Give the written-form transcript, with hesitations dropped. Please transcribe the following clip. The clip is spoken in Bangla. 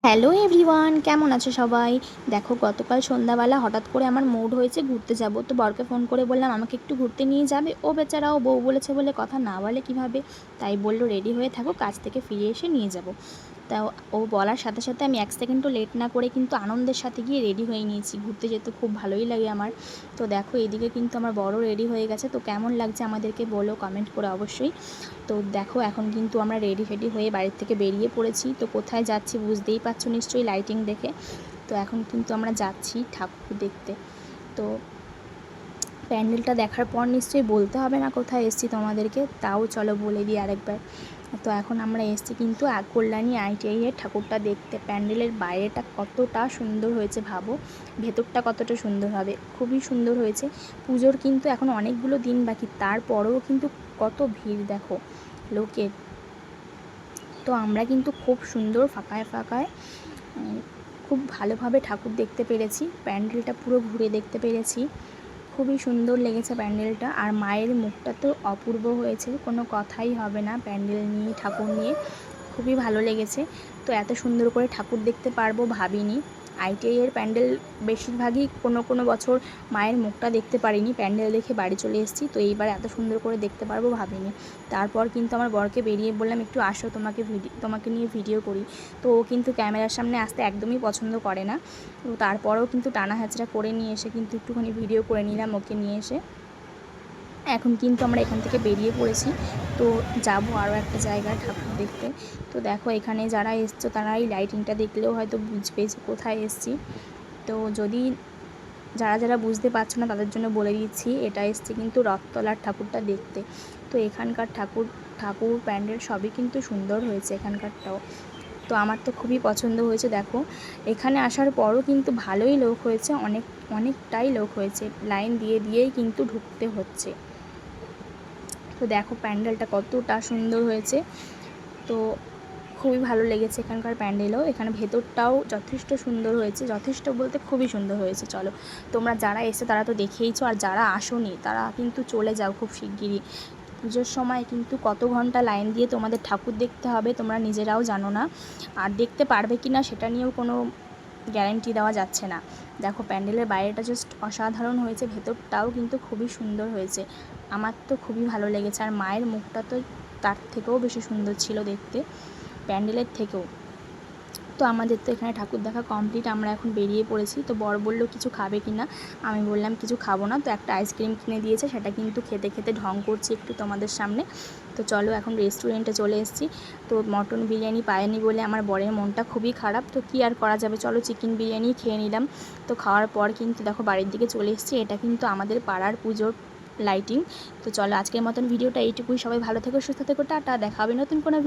হ্যালো এভরিওয়ান, কেমন আছো সবাই? দেখো, গতকাল সন্ধ্যাবেলা হঠাৎ করে আমার মুড হয়েছে ঘুরতে যাব। তো বরকে ফোন করে বললাম আমাকে একটু ঘুরতে নিয়ে যাবে। ও বেচারাও বউ বলেছে বলে কথা না বলে কীভাবে, তাই বললো রেডি হয়ে থাকো, কাজ থেকে ফিরে এসে নিয়ে যাব। তা ও বলার সাথে সাথে আমি এক সেকেন্ডও লেট না করে কিন্তু আনন্দের সাথে গিয়ে রেডি হয়ে নিয়েছি। ঘুরতে যেতে খুব ভালোই লাগে আমার। তো দেখো, এদিকে কিন্তু আমার বড় রেডি হয়ে গেছে। তো কেমন লাগছে আমাদেরকে বলো কমেন্ট করে অবশ্যই। তো দেখো, এখন কিন্তু আমরা রেডি হয়ে বাড়ির থেকে বেরিয়ে পড়েছি। তো কোথায় যাচ্ছি বুঝতেই পারছো নিশ্চয়ই লাইটিং দেখে। তো এখন কিন্তু আমরা যাচ্ছি ঠাকুর দেখতে। তো প্যান্ডেলটা দেখার পর নিশ্চয়ই বলতে হবে না কোথায় এসেছি তোমাদেরকে, তাও চলো বলে দিই আরেকবার। তো এখন আমরা এসেছি কিন্তু কল্যাণী ITI-এর ঠাকুরটা দেখতে। প্যান্ডেলের বাইরেটা কতটা সুন্দর হয়েছে ভাবো, ভেতরটা কতটা সুন্দর হবে, খুবই সুন্দর হয়েছে। পুজোর কিন্তু এখন অনেকগুলো দিন বাকি, তারপরেও কিন্তু কত ভিড় দেখো লোকের। তো আমরা কিন্তু খুব সুন্দর ফাঁকায় ফাঁকায় খুব ভালোভাবে ঠাকুর দেখতে পেরেছি। প্যান্ডেলটা পুরো ঘুরে দেখতে পেরেছি, খুবই সুন্দর লেগেছে প্যান্ডেলটা। আর মায়ের মুখটা তো অপূর্ব হয়েছে, কোনো কথাই হবে না। প্যান্ডেল নিয়ে, ঠাকুর নিয়ে খুবই ভালো লেগেছে। তো এত সুন্দর করে ঠাকুর দেখতে পারবো ভাবিনি। ITI-এর প্যান্ডেল বেশিরভাগই কোনো বছর মায়ের মুখটা দেখতে পারিনি, প্যান্ডেল দেখে বাড়ি চলে এসেছি। তো এইবার এত সুন্দর করে দেখতে পারবো ভাবিনি। তারপর কিন্তু আমার বরকে বেরিয়ে বললাম একটু আসো, তোমাকে নিয়ে ভিডিও করি। তো ও কিন্তু ক্যামেরার সামনে আসতে একদমই পছন্দ করে না। তো তারপরেও কিন্তু টানা হ্যাচড়া করে নিয়ে এসে কিন্তু একটুখানি ভিডিও করে নিলাম ওকে নিয়ে এসে। এখন কিন্তু আমরা এখান থেকে বেরিয়ে পড়েছি। তো যাব আরও একটা জায়গায় ঠাকুর দেখতে। তো দেখো, এখানে যারা এসছো তারা এই লাইটিংটা দেখলেও হয়তো বুঝবে যে কোথায় এসছি। তো যদি যারা বুঝতে পারছো না তাদের জন্য বলে দিচ্ছি, এটা এসছে কিন্তু রথতলার ঠাকুরটা দেখতে। তো এখানকার ঠাকুর প্যান্ডেল সবই কিন্তু সুন্দর হয়েছে এখানকারটাও। তো আমার তো খুবই পছন্দ হয়েছে। দেখো, এখানে আসার পরও কিন্তু ভালোই লোক হয়েছে, অনেকটাই লোক হয়েছে, লাইন দিয়েই কিন্তু ঢুকতে হচ্ছে। তো দেখো প্যান্ডেলটা কতটা সুন্দর হয়েছে। তো খুবই ভালো লেগেছে এখানকার প্যান্ডেলও। এখানে ভেতরটাও যথেষ্ট সুন্দর হয়েছে, যথেষ্ট বলতে খুবই সুন্দর হয়েছে। চলো, তোমরা যারা এসে তারা তো দেখেইছো, আর যারা আসোনি তারা কিন্তু চলে যাও খুব শিগগিরই। পুজোর সময় কিন্তু কত ঘন্টা লাইন দিয়ে তোমাদের ঠাকুর দেখতে হবে তোমরা নিজেরাও জানো না, আর দেখতে পারবে কি না সেটা নিয়েও কোনো গ্যারান্টি দেওয়া যাচ্ছে না। দেখো, প্যান্ডেলের বাইরেটা জাস্ট অসাধারণ হয়েছে, ভেতরটাও কিন্তু খুবই সুন্দর হয়েছে। আমার তো খুবই ভালো লেগেছে। আর মায়ের মুখটা তো তার থেকেও বেশি সুন্দর ছিল দেখতে, প্যান্ডেলের থেকেও। তো আমাদের তো এখানে ঠাকুর দেখা কমপ্লিট, আমরা এখন বেরিয়ে পড়েছি। তো বর বললো কিছু খাবে কি না, আমি বললাম কিছু খাবো না। তো একটা আইসক্রিম কিনে দিয়েছে, সেটা কিন্তু খেতে খেতে ঢং করছি একটু তোমাদের সামনে। তো চলো, এখন রেস্টুরেন্টে চলে এসেছি। তো মটন বিরিয়ানি পাইনি বলে আমার বরের মনটা খুবই খারাপ। তো কী আর করা যাবে, চলো চিকেন বিরিয়ানি খেয়ে নিলাম। তো খাওয়ার পর কিন্তু দেখো বাড়ির দিকে চলে এসেছি। এটা কিন্তু আমাদের পাড়ার পুজোর লাইটিং। তো চলো, আজকের মতন ভিডিওটা এইটুকুই। সবাই ভালো থেকো, সুস্থ থেকো, টাটা। দেখা হবে নতুন কোনো